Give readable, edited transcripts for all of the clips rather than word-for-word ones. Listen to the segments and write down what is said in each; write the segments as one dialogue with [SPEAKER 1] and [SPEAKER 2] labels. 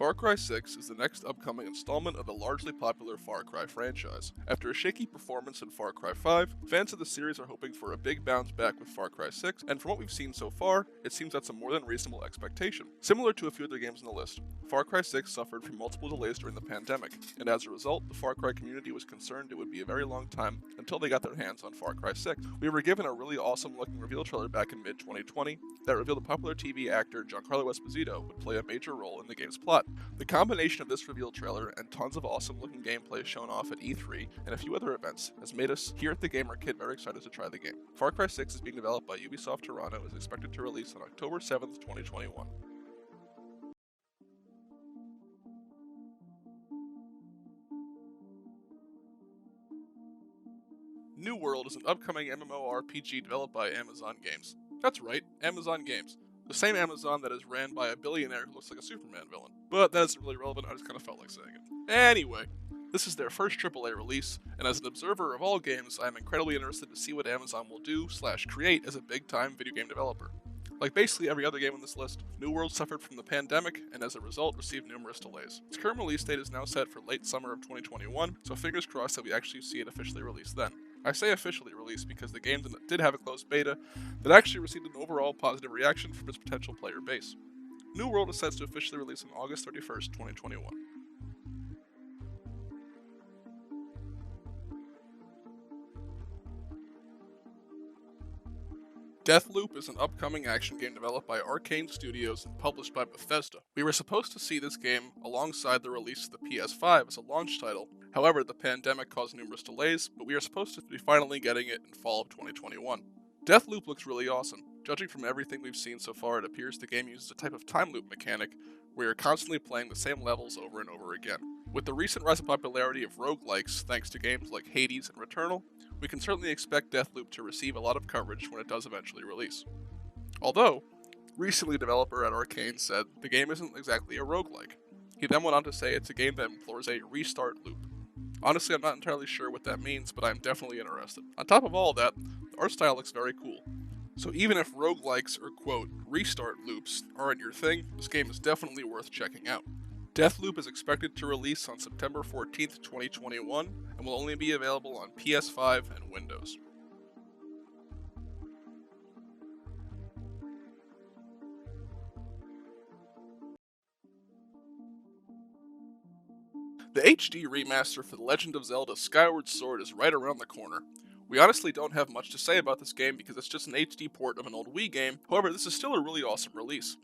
[SPEAKER 1] Far Cry 6 is the next upcoming installment of the largely popular Far Cry franchise. After a shaky performance in Far Cry 5, fans of the series are hoping for a big bounce back with Far Cry 6, and from what we've seen so far, it seems that's a more than reasonable expectation. Similar to a few other games on the list, Far Cry 6 suffered from multiple delays during the pandemic, and as a result, the Far Cry community was concerned it would be a very long time until they got their hands on Far Cry 6. We were given a really awesome looking reveal trailer back in mid-2020 that revealed the popular TV actor Giancarlo Esposito would play a major role in the game's plot. The combination of this reveal trailer and tons of awesome looking gameplay shown off at E3 and a few other events has made us here at the Gamer Kit very excited to try the game. Far Cry 6 is being developed by Ubisoft Toronto and is expected to release on October 7th, 2021. New World is an upcoming MMORPG developed by Amazon Games. That's right, Amazon Games. The same Amazon that is ran by a billionaire who looks like a Superman villain. But that isn't really relevant, I just kind of felt like saying it. Anyway, this is their first AAA release, and as an observer of all games, I am incredibly interested to see what Amazon will do/create as a big-time video game developer. Like basically every other game on this list, New World suffered from the pandemic, and as a result received numerous delays. Its current release date is now set for late summer of 2021, so fingers crossed that we actually see it officially released then. I say officially released because the game did have a closed beta that actually received an overall positive reaction from its potential player base. New World is set to officially release on August 31st, 2021. Deathloop is an upcoming action game developed by Arcane Studios and published by Bethesda. We were supposed to see this game alongside the release of the PS5 as a launch title. However, the pandemic caused numerous delays, but we are supposed to be finally getting it in fall of 2021. Deathloop looks really awesome. Judging from everything we've seen so far, it appears the game uses a type of time loop mechanic where you're constantly playing the same levels over and over again. With the recent rise in popularity of roguelikes thanks to games like Hades and Returnal, we can certainly expect Deathloop to receive a lot of coverage when it does eventually release. Although, recently a developer at Arcane said the game isn't exactly a roguelike. He then went on to say it's a game that employs a restart loop. Honestly, I'm not entirely sure what that means, but I'm definitely interested. On top of all that, the art style looks very cool. So even if roguelikes or quote, restart loops aren't your thing, this game is definitely worth checking out. Deathloop is expected to release on September 14th, 2021, and will only be available on PS5 and Windows. The HD remaster for The Legend of Zelda Skyward Sword is right around the corner. We honestly don't have much to say about this game because it's just an HD port of an old Wii game, however this is still a really awesome release.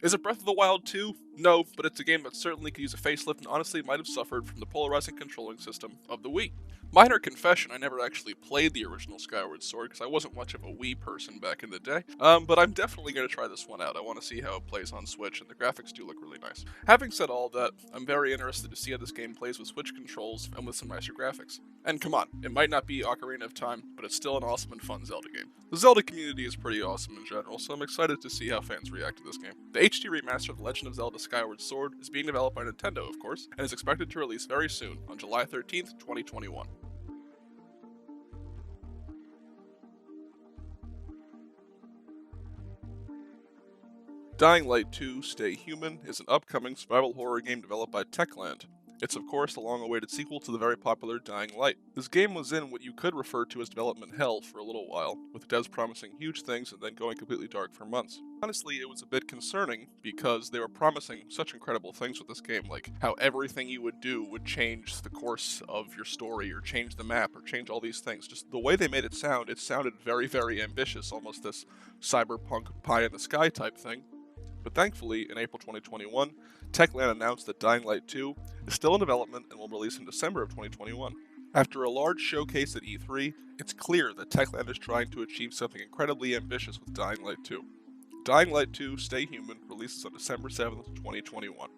[SPEAKER 1] Is it Breath of the Wild 2? No, but it's a game that certainly could use a facelift and honestly might have suffered from the polarizing controlling system of the Wii. Minor confession, I never actually played the original Skyward Sword because I wasn't much of a Wii person back in the day, but I'm definitely going to try this one out. I want to see how it plays on Switch, and the graphics do look really nice. Having said all that, I'm very interested to see how this game plays with Switch controls and with some nicer graphics. And come on, it might not be Ocarina of Time, but it's still an awesome and fun Zelda game. The Zelda community is pretty awesome in general, so I'm excited to see how fans react to this game. The HD remaster of The Legend of Zelda Skyward Sword is being developed by Nintendo, of course, and is expected to release very soon, on July 13th, 2021. Dying Light 2: Stay Human is an upcoming survival horror game developed by Techland. It's of course the long-awaited sequel to the very popular Dying Light. This game was in what you could refer to as development hell for a little while, with devs promising huge things and then going completely dark for months. Honestly, it was a bit concerning because they were promising such incredible things with this game, like how everything you would do would change the course of your story, or change the map, or change all these things. Just the way they made it sounded very, very ambitious, almost this cyberpunk pie-in-the-sky type thing. But thankfully, in April 2021, Techland announced that Dying Light 2 is still in development and will release in December of 2021. After a large showcase at E3, it's clear that Techland is trying to achieve something incredibly ambitious with Dying Light 2. Dying Light 2: Stay Human releases on December 7th, 2021.